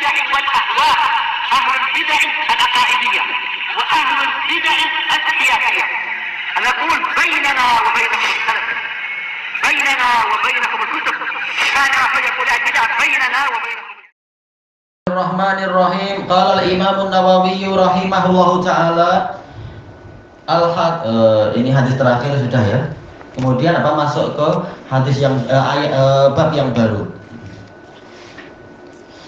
البدع والأهواء، أهل البدع العقائدية وأهل البدع السياسية. نقول بيننا وبينكم السلف، بيننا وبينكم الكتب، كان فيقول البدع بيننا وبينكم. Bismillahirrahmanirrahim. Qala al-Imam an-Nawawi rahimahullahu taala ini hadis terakhir sudah ya. Kemudian masuk ke hadis yang bab yang baru.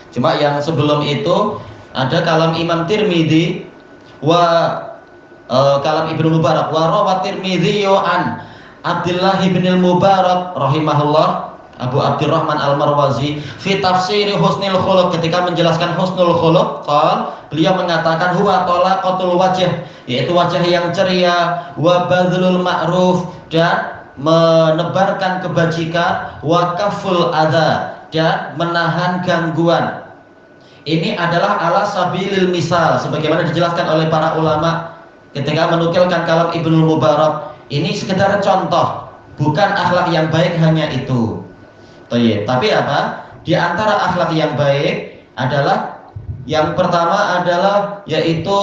Cuma yang sebelum itu ada kalam Imam Tirmidzi kalam Ibnu Mubarak wa rawat Tirmidzi an Abdullah bin al-Mubarak rahimahullah Abu Abdurrahman Al-Marwazi fi tafsiri husnul khuluq, ketika menjelaskan husnul khuluq beliau mengatakan huwa talaqatul wajh, yaitu wajah yang ceria, wa badlul ma'ruf, dan menebarkan kebajikan, wa kaful adza, dan menahan gangguan. Ini adalah ala sabilil misal, sebagaimana dijelaskan oleh para ulama ketika menukilkan kalam Ibnu Mubarak. Ini sekedar contoh, bukan akhlak yang baik hanya itu. Tapi di antara akhlak yang baik adalah yang pertama adalah yaitu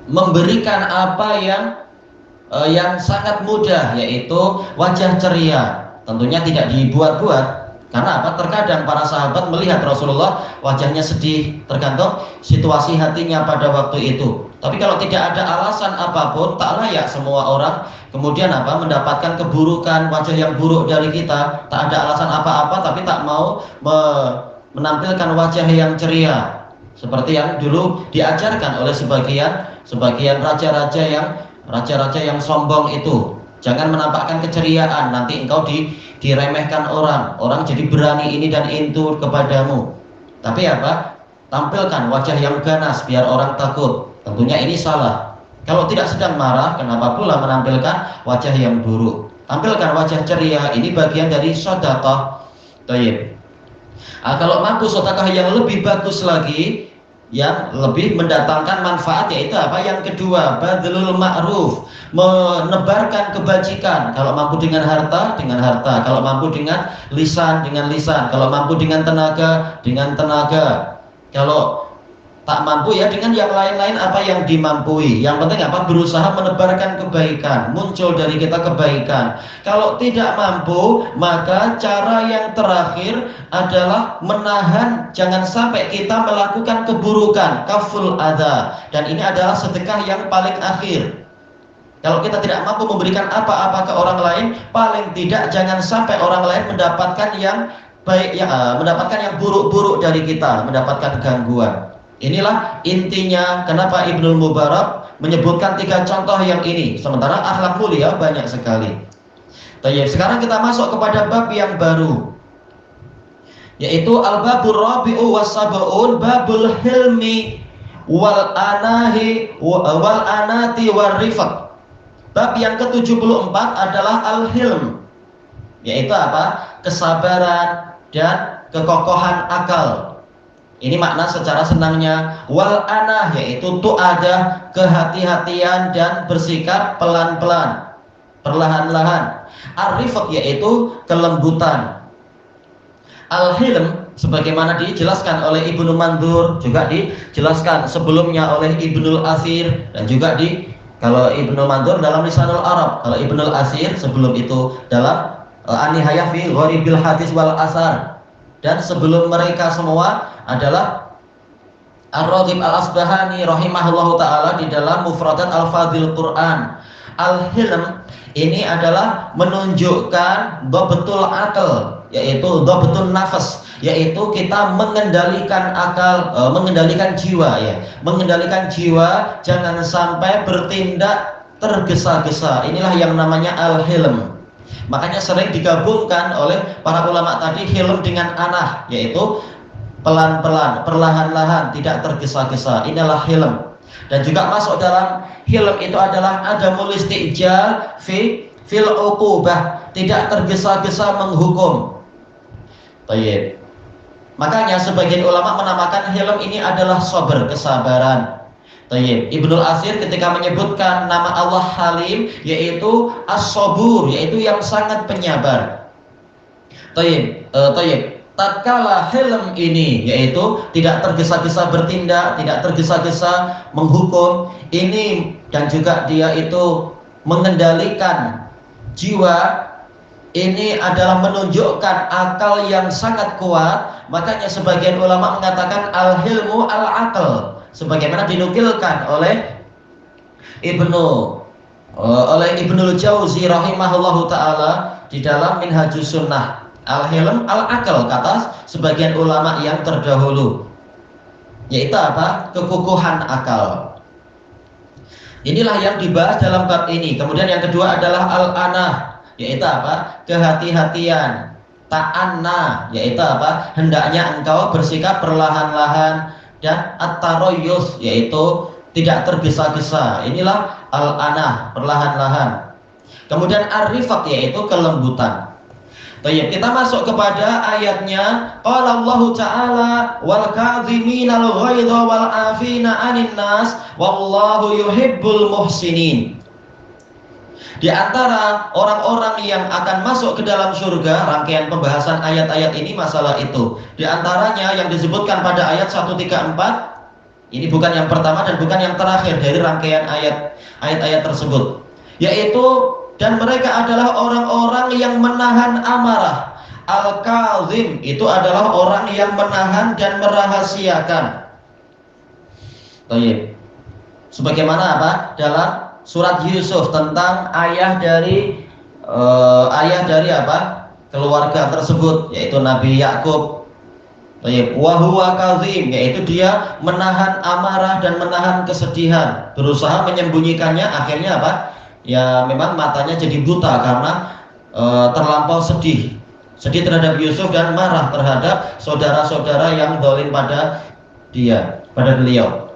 memberikan apa yang sangat mudah, yaitu wajah ceria. Tentunya tidak dibuat-buat. Karena terkadang para sahabat melihat Rasulullah wajahnya sedih, tergantung situasi hatinya pada waktu itu. Tapi kalau tidak ada alasan apapun, tak layak semua orang kemudian mendapatkan keburukan, wajah yang buruk dari kita. Tak ada alasan apa-apa, tapi tak mau menampilkan wajah yang ceria, seperti yang dulu diajarkan oleh sebagian raja-raja yang sombong itu. Jangan menampakkan keceriaan, nanti engkau diremehkan orang jadi berani ini dan itu kepadamu. Tapi tampilkan wajah yang ganas biar orang takut. Tentunya ini salah. Kalau tidak sedang marah, kenapa pula menampilkan wajah yang buruk? Tampilkan wajah ceria, ini bagian dari sedekah. Kalau mampu sedekah yang lebih bagus lagi, yang lebih mendatangkan manfaat, yaitu yang kedua, badlul ma'ruf, menebarkan kebajikan. Kalau mampu dengan harta, kalau mampu dengan lisan, kalau mampu dengan tenaga, kalau tak mampu dengan yang lain-lain yang dimampui. Yang penting berusaha menebarkan kebaikan, muncul dari kita kebaikan. Kalau tidak mampu, maka cara yang terakhir adalah menahan, jangan sampai kita melakukan keburukan, kaful adza. Dan ini adalah sedekah yang paling akhir. Kalau kita tidak mampu memberikan apa-apa ke orang lain, paling tidak jangan sampai orang lain mendapatkan yang baik, mendapatkan yang buruk-buruk dari kita, mendapatkan gangguan. Inilah intinya kenapa Ibnu Mubarak menyebutkan 3 contoh yang ini, sementara akhlak mulia banyak sekali. Sekarang kita masuk kepada bab yang baru, yaitu al-babur rabi'u was-sab'un, babul hilmi wal anati war rifq. Bab yang ke-74 adalah al-hilm, yaitu kesabaran dan kekokohan akal. Ini makna secara senangnya. Wal anah, yaitu tu'adah, kehati-hatian dan bersikap pelan-pelan, perlahan-lahan. Ar-rifq, yaitu kelembutan. Al-hilm, sebagaimana dijelaskan oleh Ibnu Mandur, juga dijelaskan sebelumnya oleh Ibnul Asir, dan juga kalau Ibnu Mandur dalam Lisanul Arab, kalau Ibnul Asir sebelum itu dalam An-Nihayah fi Gharibil Hadis wal Asar. Dan sebelum mereka semua adalah Ar-Raghib Al-Asbahani rahimahullahu ta'ala di dalam Mufradat Al-Fadhil Quran. Al-hilm ini adalah menunjukkan betul akal, yaitu betul nafas, yaitu kita mengendalikan akal, mengendalikan jiwa, mengendalikan jiwa, jangan sampai bertindak tergesa-gesa. Inilah yang namanya al-hilm. Makanya sering digabungkan oleh para ulama tadi hilm dengan anah, yaitu pelan-pelan, perlahan-lahan, tidak tergesa-gesa. Inilah hilm. Dan juga masuk dalam hilm itu adalah adamul istijal fil uqubah, tidak tergesa-gesa menghukum. Makanya sebagian ulama menamakan hilm ini adalah sabar, kesabaran. Ibnul Asir ketika menyebutkan nama Allah Halim, yaitu as-sabur, yaitu yang sangat penyabar. tatkala hilm ini yaitu tidak tergesa-gesa bertindak, tidak tergesa-gesa menghukum ini, dan juga dia itu mengendalikan jiwa, ini adalah menunjukkan akal yang sangat kuat. Makanya sebagian ulama mengatakan al-hilmu al-aql, sebagaimana dinukilkan oleh Ibnul Jauzi rahimahullahu taala di dalam Minhajus Sunnah. Al-hilm al-aql kata sebagian ulama yang terdahulu, yaitu apa? Kekukuhan akal. Inilah yang dibahas dalam bab ini. Kemudian yang kedua adalah al-anah, yaitu apa? Kehati-hatian. Ta'anna, yaitu apa? Hendaknya engkau bersikap perlahan-lahan. Dan at-taroyus, yaitu tidak tergesa-gesa. Inilah al-anah, perlahan-lahan. Kemudian ar-rifaq, yaitu kelembutan. Baik, kita masuk kepada ayatnya. Qala Allah Ta'ala wal kadhiminal ghaidha wal 'afina 'anil nas wallahu yuhibbul muhsinin. Di antara orang-orang yang akan masuk ke dalam surga, rangkaian pembahasan ayat-ayat ini masalah itu. Di antaranya yang disebutkan pada ayat 134, ini bukan yang pertama dan bukan yang terakhir dari rangkaian ayat-ayat tersebut, yaitu dan mereka adalah orang-orang yang menahan amarah. Al-Kazim itu adalah orang yang menahan dan merahasiakan. Baik. Sebagaimana apa? Dalam surat Yusuf tentang ayah dari apa? Keluarga tersebut, yaitu Nabi Yakub. Baik, wa huwa kazim, yaitu dia menahan amarah dan menahan kesedihan, berusaha menyembunyikannya, akhirnya apa? Ya memang matanya jadi buta karena terlampau sedih terhadap Yusuf dan marah terhadap saudara-saudara yang zalim pada beliau.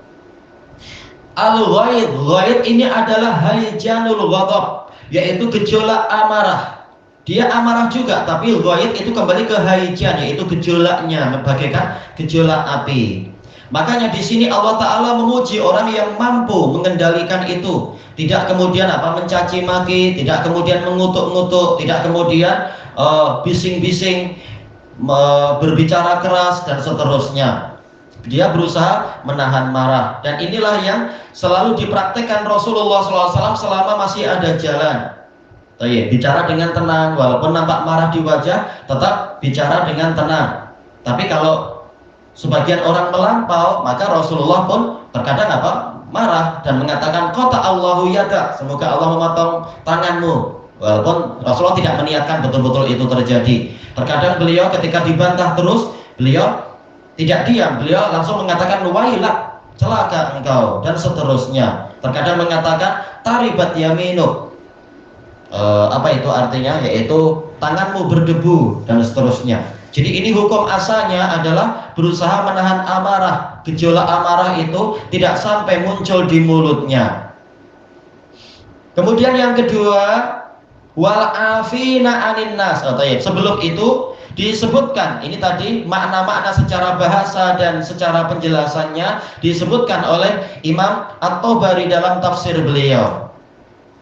Al-ghaid, ghaid ini adalah hayjanul ghadab, yaitu gejolak amarah. Dia amarah juga, tapi ghaid itu kembali ke hayjan, yaitu gejolaknya, bagaikan gejolak api. Makanya di sini Allah Ta'ala memuji orang yang mampu mengendalikan itu. Tidak kemudian mencaci maki, tidak kemudian mengutuk-ngutuk, tidak kemudian bising-bising, berbicara keras dan seterusnya. Dia berusaha menahan marah, dan inilah yang selalu dipraktekkan Rasulullah SAW selama masih ada jalan. Bicara dengan tenang, walaupun nampak marah di wajah, tetap bicara dengan tenang. Tapi kalau sebagian orang melampau, maka Rasulullah pun terkadang marah dan mengatakan qata Allahu yadak, semoga Allah memotong tanganmu. Walaupun Rasulullah tidak meniatkan betul-betul itu terjadi. Terkadang beliau ketika dibantah terus, beliau tidak diam, beliau langsung mengatakan wailak, celaka engkau, dan seterusnya. Terkadang mengatakan taribat yaminuk, apa itu artinya? Yaitu tanganmu berdebu, dan seterusnya. Jadi ini hukum asalnya adalah berusaha menahan amarah. Gejolak amarah itu tidak sampai muncul di mulutnya. Kemudian yang kedua, wal afina anin nas. Sebelum itu disebutkan, ini tadi makna-makna secara bahasa dan secara penjelasannya disebutkan oleh Imam At-Tabari dalam tafsir beliau.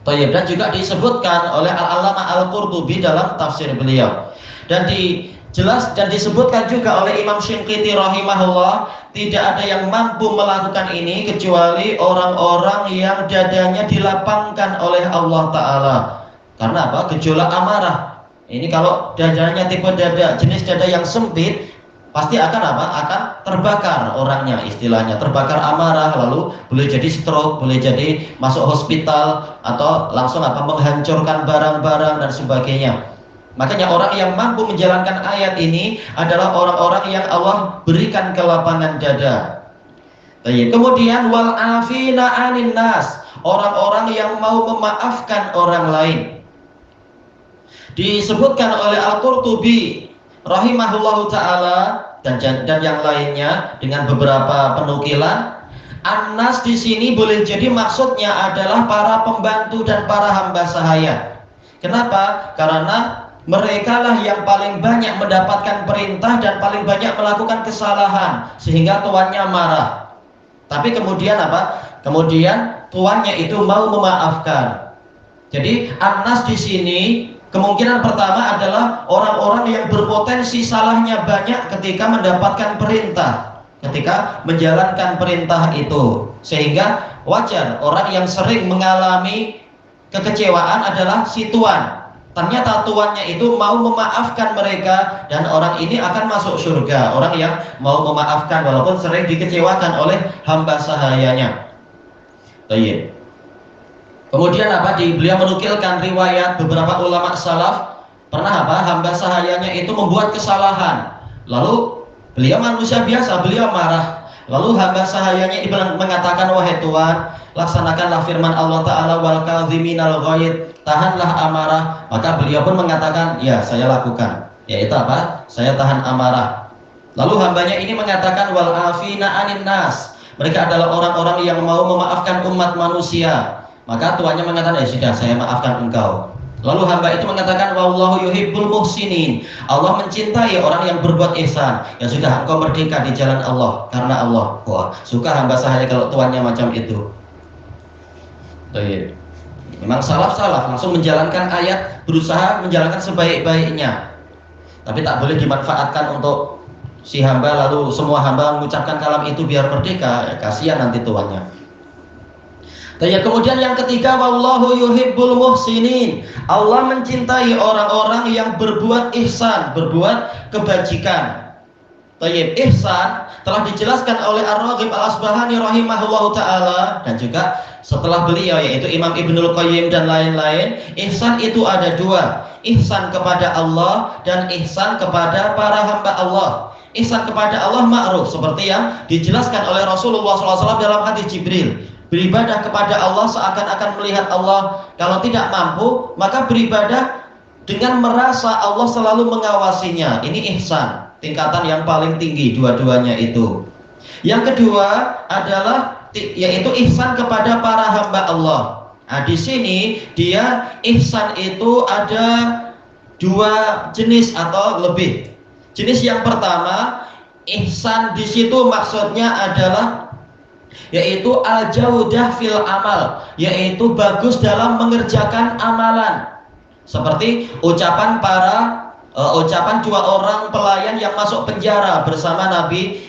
Dan juga disebutkan oleh Al-Allamah Al-Qurtubi dalam tafsir beliau. Dan disebutkan juga oleh Imam Shinqiti rahimahullah, tidak ada yang mampu melakukan ini kecuali orang-orang yang dadanya dilapangkan oleh Allah Ta'ala. Karena apa? Gejolak amarah. Ini kalau dadanya tipe jenis dada yang sempit, pasti akan akan terbakar orangnya, istilahnya terbakar amarah, lalu boleh jadi stroke, boleh jadi masuk hospital, atau langsung menghancurkan barang-barang dan sebagainya. Makanya orang yang mampu menjalankan ayat ini adalah orang-orang yang Allah berikan kelapangan dada. Kemudian wal afina anin nas, orang-orang yang mau memaafkan orang lain. Disebutkan oleh Al-Qurtubi rahimahullahu taala dan yang lainnya dengan beberapa penukilan, An-nas di sini boleh jadi maksudnya adalah para pembantu dan para hamba sahaya. Kenapa? Karena mereka lah yang paling banyak mendapatkan perintah dan paling banyak melakukan kesalahan sehingga tuannya marah. Tapi kemudian Kemudian tuannya itu mau memaafkan. Jadi An-nas di sini Kemungkinan pertama adalah orang-orang yang berpotensi salahnya banyak ketika mendapatkan perintah, ketika menjalankan perintah itu. Sehingga wajar orang yang sering mengalami kekecewaan adalah si tuan. Ternyata tuannya itu mau memaafkan mereka dan orang ini akan masuk surga. Orang yang mau memaafkan walaupun sering dikecewakan oleh hamba sahayanya. Baik. Kemudian beliau menukilkan riwayat beberapa ulama salaf pernah hamba sahayanya itu membuat kesalahan. Lalu beliau manusia biasa, beliau marah. Lalu hamba sahayanya ini mengatakan, wahai Tuhan, laksanakanlah firman Allah Ta'ala, wal kadhiminal ghaidh, tahanlah amarah. Maka beliau pun mengatakan, ya saya lakukan. Yaitu saya tahan amarah. Lalu hambanya ini mengatakan, wal afina anin nas, mereka adalah orang-orang yang mau memaafkan umat manusia. Maka tuannya mengatakan, ya sudah saya maafkan engkau. Lalu hamba itu mengatakan, wallahu yuhibbul muhsinin, Allah mencintai orang yang berbuat ihsan. Ya sudah, engkau merdeka di jalan Allah karena Allah. Wah, suka hamba sahaya kalau tuannya macam itu. Baik. Memang salaf langsung menjalankan ayat, berusaha menjalankan sebaik-baiknya. Tapi tak boleh dimanfaatkan untuk si hamba lalu semua hamba mengucapkan kalam itu biar merdeka. Ya, kasihan nanti tuannya. Dan kemudian yang ketiga, wallahu yuhibbul muhsinin, Allah mencintai orang-orang yang berbuat ihsan, berbuat kebajikan. Tayyib, ihsan telah dijelaskan oleh Ar-Raghib Al-Asbahani rahimahullahu taala dan juga setelah beliau yaitu Imam Ibnul Qayyim dan lain-lain. Ihsan itu ada dua, ihsan kepada Allah dan ihsan kepada para hamba Allah. Ihsan kepada Allah ma'ruf seperti yang dijelaskan oleh Rasulullah SAW dalam hadis Jibril. Beribadah kepada Allah seakan-akan melihat Allah. Kalau tidak mampu, maka beribadah dengan merasa Allah selalu mengawasinya. Ini ihsan, tingkatan yang paling tinggi dua-duanya itu. Yang kedua adalah yaitu ihsan kepada para hamba Allah. Nah, di sini dia ihsan itu ada dua jenis atau lebih. Jenis yang pertama, ihsan di situ maksudnya adalah yaitu al-jaudah fil amal, yaitu bagus dalam mengerjakan amalan. Seperti ucapan dua orang pelayan yang masuk penjara bersama Nabi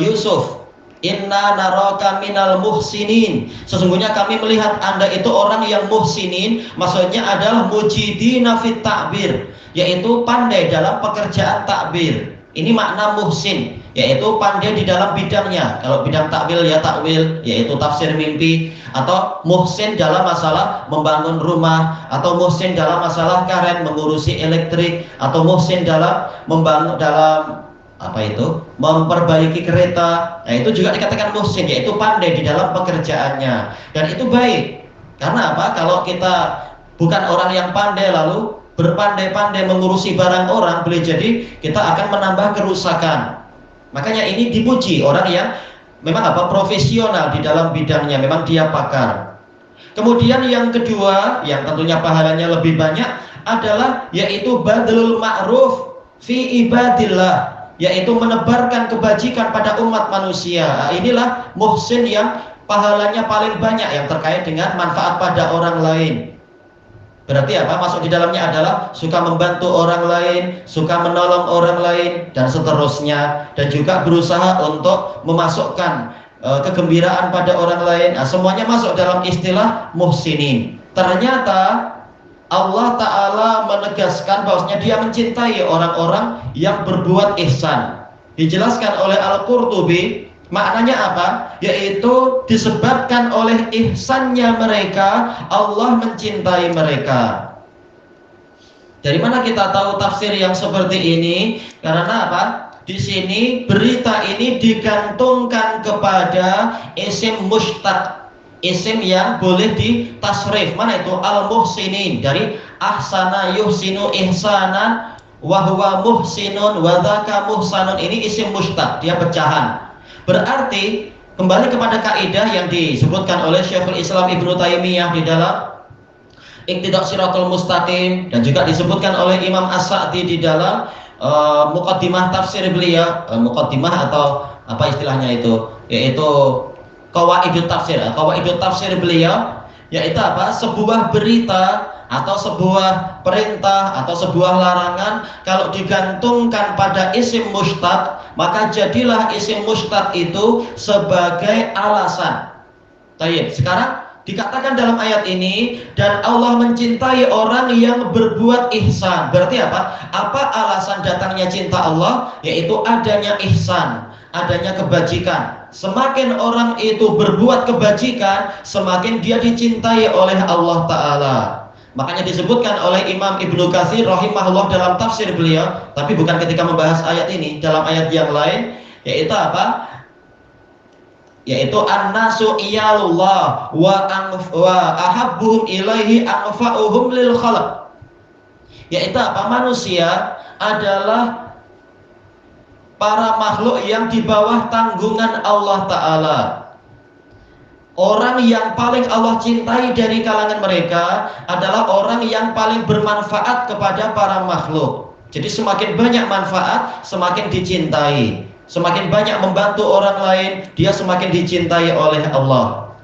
Yusuf. Inna naraka minal muhsinin, sesungguhnya kami melihat Anda itu orang yang muhsinin. Maksudnya adalah mujidina fit ta'bir, yaitu pandai dalam pekerjaan takbir. Ini makna muhsin, yaitu pandai di dalam bidangnya. Kalau bidang takwil ya takwil, yaitu tafsir mimpi. Atau muhsin dalam masalah membangun rumah, atau muhsin dalam masalah karet, mengurusi elektrik, atau muhsin dalam membangun memperbaiki kereta. Nah, itu juga dikatakan muhsin, yaitu pandai di dalam pekerjaannya. Dan itu baik. Karena apa? Kalau kita bukan orang yang pandai lalu berpandai-pandai mengurusi barang orang, boleh jadi kita akan menambah kerusakan. Makanya ini dipuji orang yang memang profesional di dalam bidangnya, memang dia pakar. Kemudian yang kedua, yang tentunya pahalanya lebih banyak adalah yaitu badlul ma'ruf fi ibadillah, yaitu menebarkan kebajikan pada umat manusia. Nah, inilah muhsin yang pahalanya paling banyak, yang terkait dengan manfaat pada orang lain. Berarti masuk di dalamnya adalah suka membantu orang lain, suka menolong orang lain, dan seterusnya. Dan juga berusaha untuk memasukkan kegembiraan pada orang lain. Nah, semuanya masuk dalam istilah muhsinin. Ternyata Allah Ta'ala menegaskan bahwasanya dia mencintai orang-orang yang berbuat ihsan. Dijelaskan oleh Al-Qurtubi, maknanya apa? Yaitu disebabkan oleh ihsannya mereka, Allah mencintai mereka. Dari mana kita tahu tafsir yang seperti ini? Karena di sini berita ini digantungkan kepada isim mushtaq, isim yang boleh ditasrif. Mana itu? Al-muhsinin, dari ahsana yuhsinu ihsanan wa huwa muhsinun wa dzaka muhsanun. Ini isim mushtaq, dia pecahan. Berarti kembali kepada kaidah yang disebutkan oleh Syekhul Islam Ibnu Taimiyah di dalam Iqtidah Shiratal Mustaqim, dan juga disebutkan oleh Imam As-Sa'di di dalam muqaddimah tafsir beliau, muqaddimah atau apa istilahnya itu, yaitu qawaidut tafsir. Qawaidut tafsir beliau yaitu sebuah berita atau sebuah perintah atau sebuah larangan kalau digantungkan pada isim mustaq, maka jadilah isim mustaq itu sebagai alasan. Baik, sekarang dikatakan dalam ayat ini, dan Allah mencintai orang yang berbuat ihsan. Berarti apa? Apa alasan datangnya cinta Allah? Yaitu adanya ihsan, adanya kebajikan. Semakin orang itu berbuat kebajikan, semakin dia dicintai oleh Allah Ta'ala. Makanya disebutkan oleh Imam Ibnu Katsir rahimahullah dalam tafsir beliau, tapi bukan ketika membahas ayat ini, dalam ayat yang lain, yaitu apa? Yaitu an-nasu iyalullah wa ahabbuhum ilaihi anfa'uhum lil khalq. Yaitu apa? Manusia adalah para makhluk yang di bawah tanggungan Allah Ta'ala. Orang yang paling Allah cintai dari kalangan mereka adalah orang yang paling bermanfaat kepada para makhluk. Jadi semakin banyak manfaat, semakin dicintai. Semakin banyak membantu orang lain, dia semakin dicintai oleh Allah.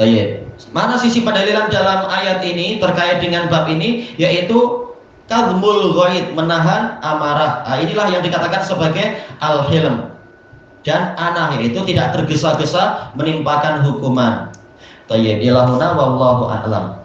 Baik. Mana sisi pendalilan dalam ayat ini terkait dengan bab ini? Yaitu kadhmul ghaid, menahan amarah. Nah, inilah yang dikatakan sebagai al-hilm. Dan anah, yaitu tidak tergesa-gesa menimpakan hukuman. Tayyib, ilahuna wallahu a'lam.